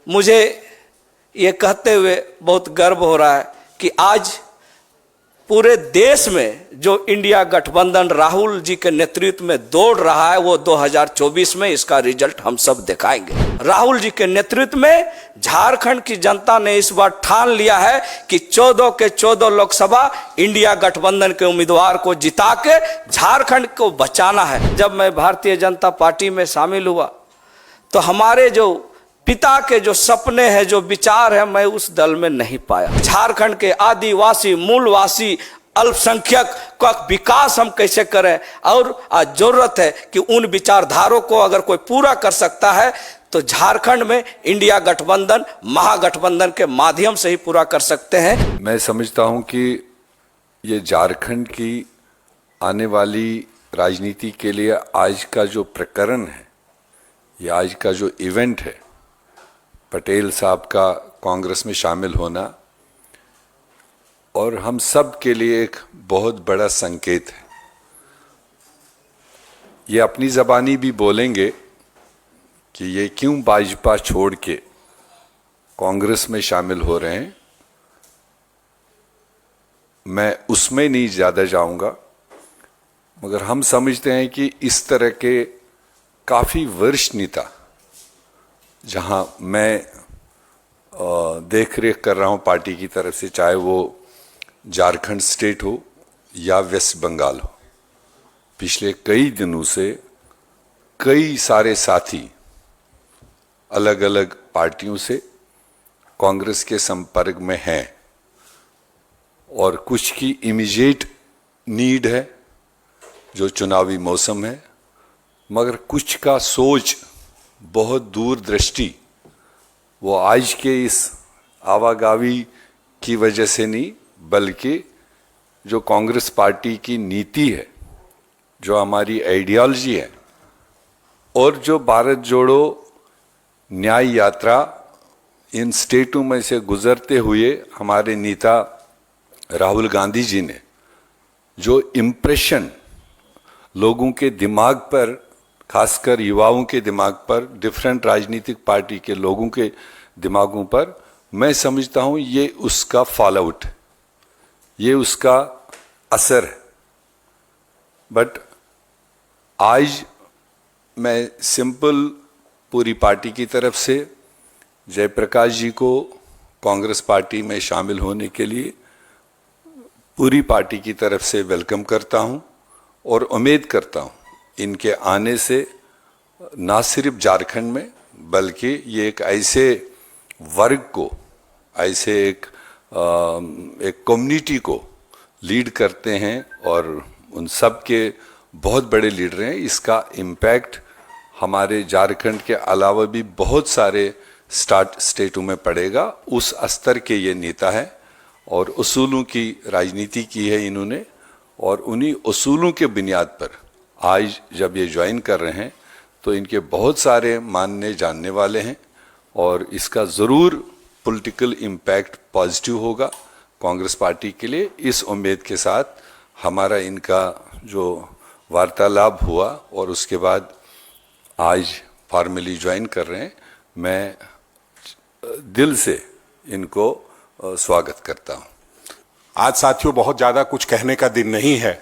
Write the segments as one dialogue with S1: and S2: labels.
S1: मुझे ये कहते हुए बहुत गर्व हो रहा है कि आज पूरे देश में जो इंडिया गठबंधन राहुल जी के नेतृत्व में दौड़ रहा है वो 2024 में इसका रिजल्ट हम सब दिखाएंगे। राहुल जी के नेतृत्व में झारखंड की जनता ने इस बार ठान लिया है कि 14 के 14 लोकसभा इंडिया गठबंधन के उम्मीदवार को जिता के झारखंड को बचाना है। जब मैं भारतीय जनता पार्टी में शामिल हुआ तो हमारे जो पिता के जो सपने हैं, जो विचार है, मैं उस दल में नहीं पाया। झारखंड के आदिवासी मूलवासी अल्पसंख्यक का विकास हम कैसे करें, और आज जरूरत है कि उन विचारधारों को अगर कोई पूरा कर सकता है तो झारखंड में इंडिया गठबंधन महागठबंधन के माध्यम से ही पूरा कर सकते हैं।
S2: मैं समझता हूं कि ये झारखंड की आने वाली राजनीति के लिए आज का जो प्रकरण है, ये आज का जो इवेंट है, पटेल साहब का कांग्रेस में शामिल होना और हम सब के लिए एक बहुत बड़ा संकेत है। ये अपनी ज़बानी भी बोलेंगे कि ये क्यों भाजपा छोड़ के कांग्रेस में शामिल हो रहे हैं। मैं उसमें नहीं ज़्यादा जाऊंगा, मगर हम समझते हैं कि इस तरह के काफ़ी वरिष्ठ नेता, जहां मैं देख रेख कर रहा हूं पार्टी की तरफ से, चाहे वो झारखंड स्टेट हो या वेस्ट बंगाल हो, पिछले कई दिनों से कई सारे साथी अलग अलग पार्टियों से कांग्रेस के संपर्क में हैं और कुछ की इमीडिएट नीड है जो चुनावी मौसम है, मगर कुछ का सोच बहुत दूरदृष्टि वो आज के इस आवागावी की वजह से नहीं, बल्कि जो कांग्रेस पार्टी की नीति है, जो हमारी आइडियोलॉजी है और जो भारत जोड़ो न्याय यात्रा इन स्टेटों में से गुजरते हुए हमारे नेता राहुल गांधी जी ने जो इम्प्रेशन लोगों के दिमाग पर, खासकर युवाओं के दिमाग पर, डिफरेंट राजनीतिक पार्टी के लोगों के दिमागों पर, मैं समझता हूं ये उसका फॉलोआउट, ये उसका असर है। बट आज मैं सिंपल पूरी पार्टी की तरफ से जयप्रकाश जी को कांग्रेस पार्टी में शामिल होने के लिए पूरी पार्टी की तरफ से वेलकम करता हूं और उम्मीद करता हूं इनके आने से ना सिर्फ झारखंड में, बल्कि ये एक ऐसे वर्ग को, ऐसे एक कम्युनिटी को लीड करते हैं और उन सब के बहुत बड़े लीडर हैं। इसका इम्पैक्ट हमारे झारखंड के अलावा भी बहुत सारे स्टेटों में पड़ेगा। उस स्तर के ये नेता हैं और उसूलों की राजनीति की है इन्होंने, और उन्हीं उसूलों के बुनियाद पर आज जब ये ज्वाइन कर रहे हैं तो इनके बहुत सारे मानने जानने वाले हैं और इसका ज़रूर पॉलिटिकल इम्पैक्ट पॉजिटिव होगा कांग्रेस पार्टी के लिए। इस उम्मीद के साथ हमारा इनका जो वार्तालाप हुआ और उसके बाद आज फॉर्मली ज्वाइन कर रहे हैं, मैं दिल से इनको स्वागत करता हूँ।
S3: आज साथियों बहुत ज़्यादा कुछ कहने का दिन नहीं है।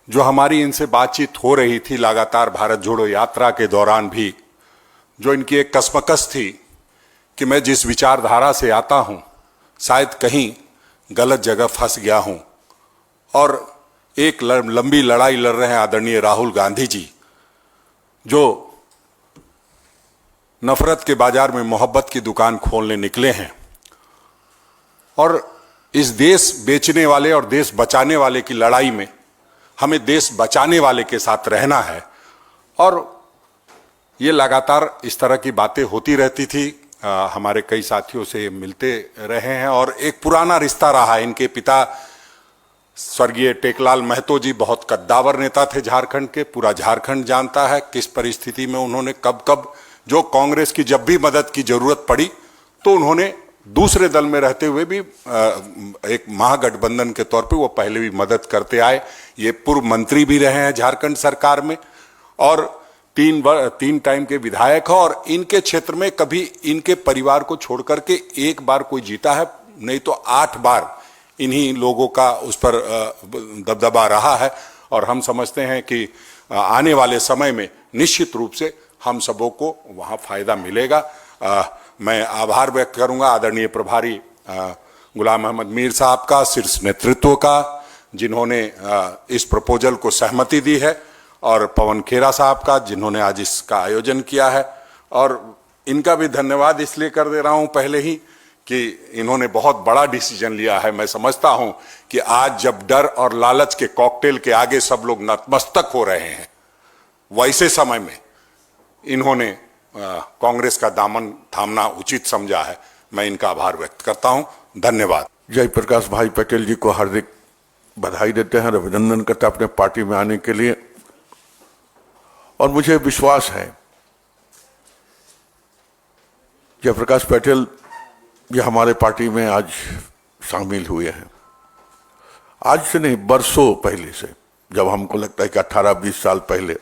S3: जो हमारी इनसे बातचीत हो रही थी लगातार भारत जोड़ो यात्रा के दौरान भी, जो इनकी एक कसमकस थी कि मैं जिस विचारधारा से आता हूं शायद कहीं गलत जगह फंस गया हूं, और एक लंबी लड़ाई लड़ रहे हैं आदरणीय राहुल गांधी जी, जो नफरत के बाजार में मोहब्बत की दुकान खोलने निकले हैं। और इस देश बेचने वाले और देश बचाने वाले की लड़ाई में हमें देश बचाने वाले के साथ रहना है। और ये लगातार इस तरह की बातें होती रहती थी। हमारे कई साथियों से मिलते रहे हैं और एक पुराना रिश्ता रहा है। इनके पिता स्वर्गीय टेकलाल महतो जी बहुत कद्दावर नेता थे झारखंड के। पूरा झारखंड जानता है किस परिस्थिति में उन्होंने कब कब जो कांग्रेस की जब भी मदद की जरूरत पड़ी तो उन्होंने दूसरे दल में रहते हुए भी एक महागठबंधन के तौर पे वो पहले भी मदद करते आए। ये पूर्व मंत्री भी रहे हैं झारखंड सरकार में और तीन टाइम के विधायक हैं और इनके क्षेत्र में कभी इनके परिवार को छोड़ करके एक बार कोई जीता है, नहीं तो 8 बार इन्हीं लोगों का उस पर दबदबा रहा है। और हम समझते हैं कि आने वाले समय में निश्चित रूप से हम सबों को वहाँ फायदा मिलेगा। मैं आभार व्यक्त करूंगा आदरणीय प्रभारी गुलाम अहमद मीर साहब का, शीर्ष नेतृत्व का, जिन्होंने इस प्रपोजल को सहमति दी है, और पवन खेरा साहब का, जिन्होंने आज इसका आयोजन किया है। और इनका भी धन्यवाद इसलिए कर दे रहा हूं पहले ही कि इन्होंने बहुत बड़ा डिसीजन लिया है। मैं समझता हूं कि आज जब डर और लालच के कॉकटेल के आगे सब लोग नतमस्तक हो रहे हैं, वैसे समय में इन्होंने कांग्रेस का दामन थामना उचित समझा है। मैं इनका आभार व्यक्त करता हूं। धन्यवाद।
S4: जयप्रकाश भाई पटेल जी को हार्दिक बधाई देते हैं, अभिनंदन करते हैं अपने पार्टी में आने के लिए। और मुझे विश्वास है जयप्रकाश पटेल ये हमारे पार्टी में आज शामिल हुए हैं। आज से नहीं, बरसों पहले से, जब हमको लगता है कि 18-20 साल पहले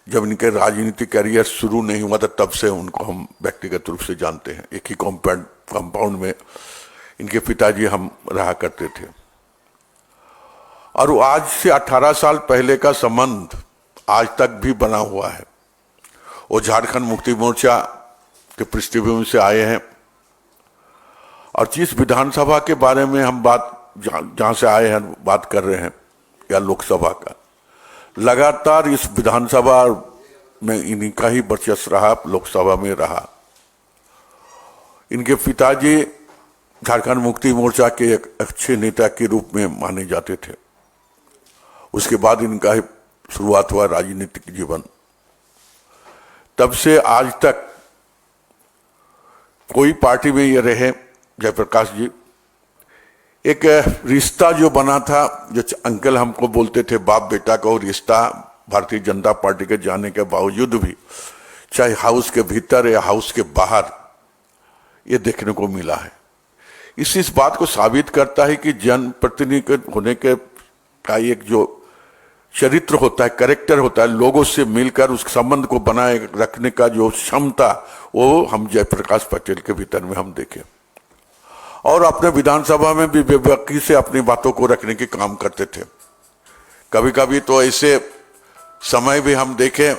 S4: जब इनके राजनीतिक करियर शुरू नहीं हुआ था, तब से उनको हम व्यक्तिगत रूप से जानते हैं। एक ही कंपाउंड में इनके पिताजी हम रहा करते थे। और आज से 18 साल पहले का संबंध आज तक भी बना हुआ है। वो झारखंड मुक्ति मोर्चा के पृष्ठभूमि से आए हैं, और जिस विधानसभा के बारे में हम जहां से आए हैं बात कर रहे हैं, या लोकसभा का, लगातार इस विधानसभा में इन्हीं का ही वर्चस्व रहा, लोकसभा में रहा। इनके पिताजी झारखंड मुक्ति मोर्चा के एक अच्छे नेता के रूप में माने जाते थे। उसके बाद इनका ही शुरुआत हुआ राजनीतिक जीवन। तब से आज तक कोई पार्टी में ये रहे जयप्रकाश जी, एक रिश्ता जो बना था, जो अंकल हमको बोलते थे बाप बेटा का, वो रिश्ता भारतीय जनता पार्टी के जाने के बावजूद भी, चाहे हाउस के भीतर या हाउस के बाहर, ये देखने को मिला है। इस बात को साबित करता है कि जनप्रतिनिधि होने के का एक जो चरित्र होता है, कैरेक्टर होता है, लोगों से मिलकर उस संबंध को बनाए रखने का जो क्षमता, वो हम जयप्रकाश पटेल के भीतर में हम देखें। और अपने विधानसभा में भी बेबाकी से अपनी बातों को रखने के काम करते थे। कभी कभी तो ऐसे समय भी हम देखें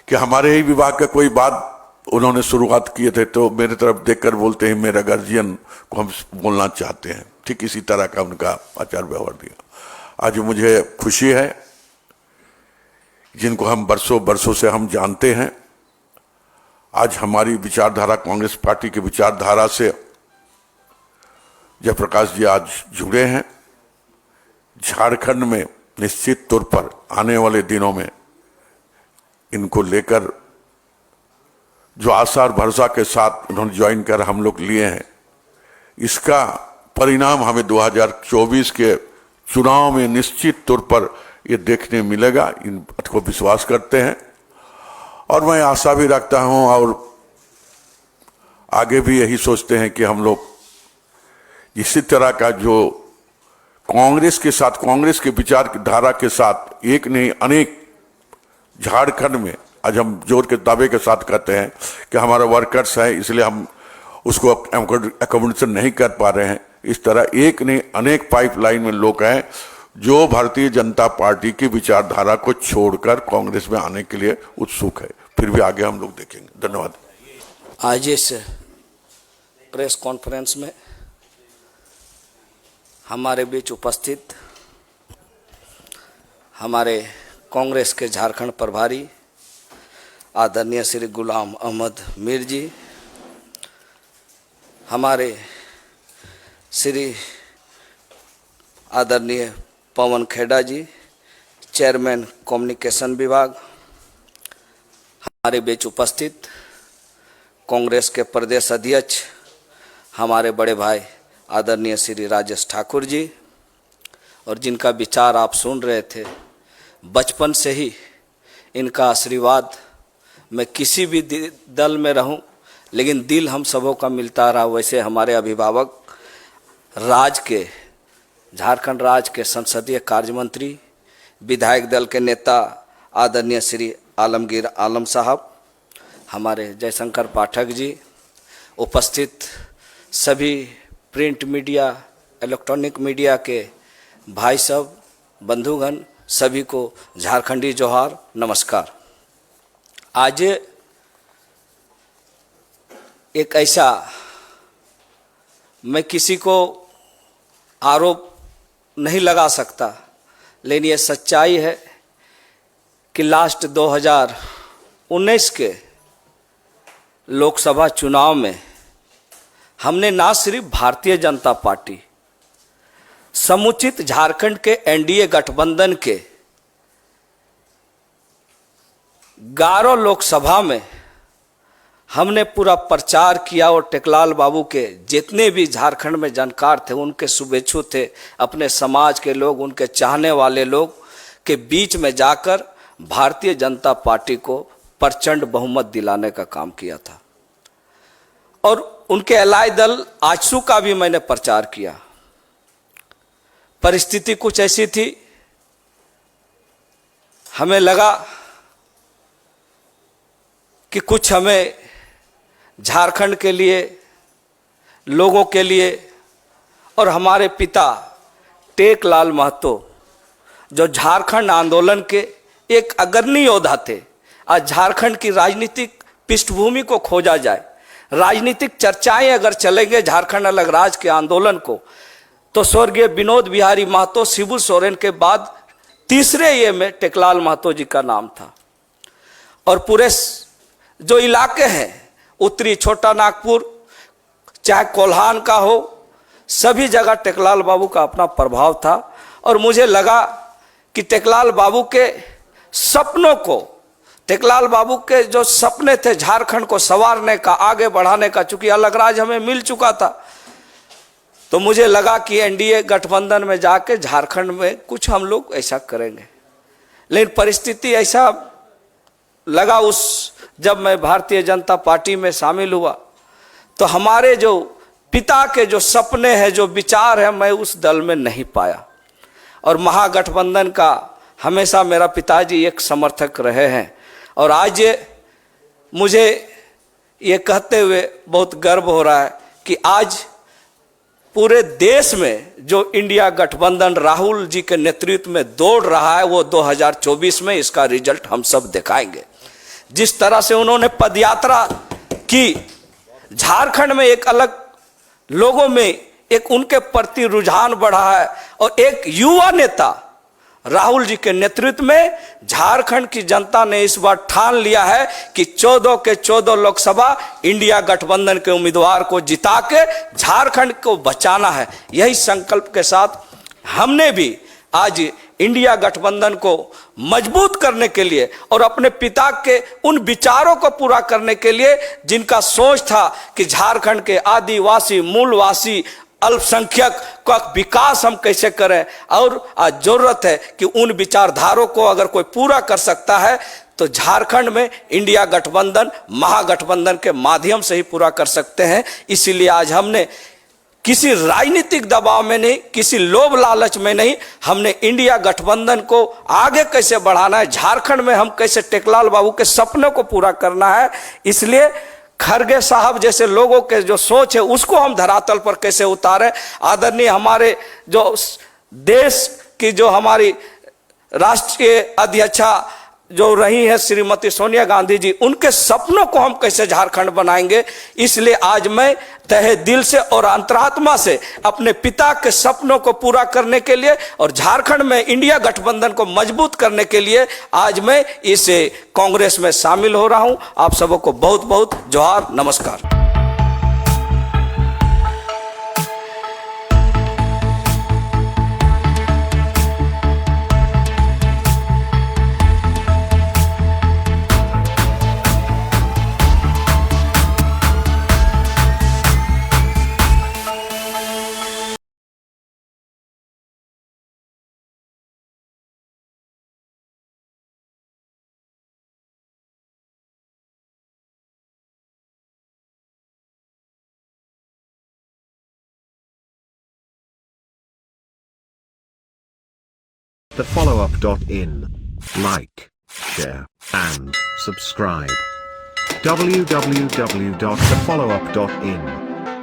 S4: कि हमारे ही विभाग का कोई बात उन्होंने शुरुआत किए थे, तो मेरे तरफ देखकर बोलते हैं मेरा गार्जियन को हम बोलना चाहते हैं। ठीक इसी तरह का उनका आचार व्यवहार दिया। आज मुझे खुशी है, जिनको हम बरसों से हम जानते हैं, आज हमारी विचारधारा, कांग्रेस पार्टी की विचारधारा से जयप्रकाश जी आज जुड़े हैं। झारखंड में निश्चित तौर पर आने वाले दिनों में इनको लेकर जो आसार भरोसा के साथ उन्होंने ज्वाइन कर हम लोग लिए हैं, इसका परिणाम हमें 2024 के चुनाव में निश्चित तौर पर ये देखने मिलेगा। इन बात को विश्वास करते हैं, और मैं आशा भी रखता हूं, और आगे भी यही सोचते हैं कि हम लोग इसी तरह का जो कांग्रेस के साथ, कांग्रेस के विचारधारा के साथ, एक नहीं अनेक झारखंड में आज हम जोर के दावे के साथ कहते हैं कि हमारा वर्कर्स है, इसलिए हम उसको अकोमोडेशन नहीं कर पा रहे हैं। इस तरह एक नहीं अनेक पाइपलाइन में लोग हैं जो भारतीय जनता पार्टी की विचारधारा को छोड़कर कांग्रेस में आने के लिए उत्सुक है। फिर भी आगे हम लोग देखेंगे। धन्यवाद।
S1: आज इस प्रेस कॉन्फ्रेंस में हमारे बीच उपस्थित हमारे कांग्रेस के झारखंड प्रभारी आदरणीय श्री गुलाम अहमद मीर जी, हमारे श्री आदरणीय पवन खेड़ा जी, चेयरमैन कम्युनिकेशन विभाग, हमारे बीच उपस्थित कांग्रेस के प्रदेश अध्यक्ष हमारे बड़े भाई आदरणीय श्री राजेश ठाकुर जी, और जिनका विचार आप सुन रहे थे, बचपन से ही इनका आशीर्वाद, मैं किसी भी दल में रहूं लेकिन दिल हम सबों का मिलता रहा। वैसे हमारे अभिभावक झारखंड राज्य के संसदीय कार्य मंत्री, विधायक दल के नेता आदरणीय श्री आलमगीर आलम साहब, हमारे जयशंकर पाठक जी, उपस्थित सभी प्रिंट मीडिया, इलेक्ट्रॉनिक मीडिया के भाई सब, बंधुगण, सभी को झारखंडी जोहार, नमस्कार। आज एक ऐसा, मैं किसी को आरोप नहीं लगा सकता, लेकिन ये सच्चाई है कि लास्ट 2019 के लोकसभा चुनाव में हमने ना सिर्फ भारतीय जनता पार्टी, समुचित झारखंड के एनडीए गठबंधन के 11 लोकसभा में हमने पूरा प्रचार किया और टेकलाल बाबू के जितने भी झारखंड में जानकार थे, उनके शुभेच्छु थे, अपने समाज के लोग, उनके चाहने वाले लोग के बीच में जाकर भारतीय जनता पार्टी को प्रचंड बहुमत दिलाने का काम किया था। और उनके अलाय दल आजसू का भी मैंने प्रचार किया। परिस्थिति कुछ ऐसी थी, हमें लगा कि कुछ हमें झारखंड के लिए, लोगों के लिए, और हमारे पिता टेकलाल महतो जो झारखंड आंदोलन के एक अग्रणी योद्धा थे, आज झारखंड की राजनीतिक पृष्ठभूमि को खोजा जाए, राजनीतिक चर्चाएं अगर चलेंगे झारखंड अलग राज्य के आंदोलन को, तो स्वर्गीय विनोद बिहारी महतो, शिबू सोरेन के बाद तीसरे ये में टेकलाल महतो जी का नाम था। और पूरे जो इलाके हैं, उत्तरी छोटा नागपुर, चाहे कोल्हान का हो, सभी जगह टेकलाल बाबू का अपना प्रभाव था। और मुझे लगा कि टेकलाल बाबू के सपनों को, टेकलाल बाबू के जो सपने थे झारखंड को संवारने का, आगे बढ़ाने का, चूंकि अलग राज्य हमें मिल चुका था, तो मुझे लगा कि एनडीए गठबंधन में जाके झारखंड में कुछ हम लोग ऐसा करेंगे। लेकिन परिस्थिति ऐसा लगा, जब मैं भारतीय जनता पार्टी में शामिल हुआ, तो हमारे जो पिता के जो सपने हैं, जो विचार है, मैं उस दल में नहीं पाया। और महागठबंधन का हमेशा मेरा पिताजी एक समर्थक रहे हैं। और आज मुझे ये कहते हुए बहुत गर्व हो रहा है कि आज पूरे देश में जो इंडिया गठबंधन राहुल जी के नेतृत्व में दौड़ रहा है, वो 2024 में इसका रिजल्ट हम सब दिखाएंगे। जिस तरह से उन्होंने पदयात्रा की, झारखंड में एक अलग, लोगों में एक उनके प्रति रुझान बढ़ा है, और एक युवा नेता राहुल जी के नेतृत्व में झारखंड की जनता ने इस बार ठान लिया है कि 14 के 14 लोकसभा इंडिया गठबंधन के उम्मीदवार को जिता के झारखंड को बचाना है। यही संकल्प के साथ हमने भी आज इंडिया गठबंधन को मजबूत करने के लिए और अपने पिता के उन विचारों को पूरा करने के लिए, जिनका सोच था कि झारखंड के आदिवासी, मूलवासी, अल्पसंख्यक का विकास हम कैसे करें, और आज जरूरत है कि उन विचारधारों को अगर कोई पूरा कर सकता है तो झारखंड में इंडिया गठबंधन, महागठबंधन के माध्यम से ही पूरा कर सकते हैं। इसीलिए आज हमने किसी राजनीतिक दबाव में नहीं, किसी लोभ लालच में नहीं, हमने इंडिया गठबंधन को आगे कैसे बढ़ाना है, झारखंड में हम कैसे टेकलाल बाबू के सपनों को पूरा करना है, इसलिए खरगे साहब जैसे लोगों के जो सोच है उसको हम धरातल पर कैसे उतारें। आदरणीय हमारे जो देश की, जो हमारी राष्ट्रीय अध्यक्षा जो रही है श्रीमती सोनिया गांधी जी, उनके सपनों को हम कैसे झारखंड बनाएंगे। इसलिए आज मैं तहे दिल से और अंतरात्मा से अपने पिता के सपनों को पूरा करने के लिए और झारखंड में इंडिया गठबंधन को मजबूत करने के लिए आज मैं इस कांग्रेस में शामिल हो रहा हूं। आप सबको बहुत बहुत जोहार, नमस्कार।
S5: The follow-up.in. Like. share, and subscribe. www.thefollowup.in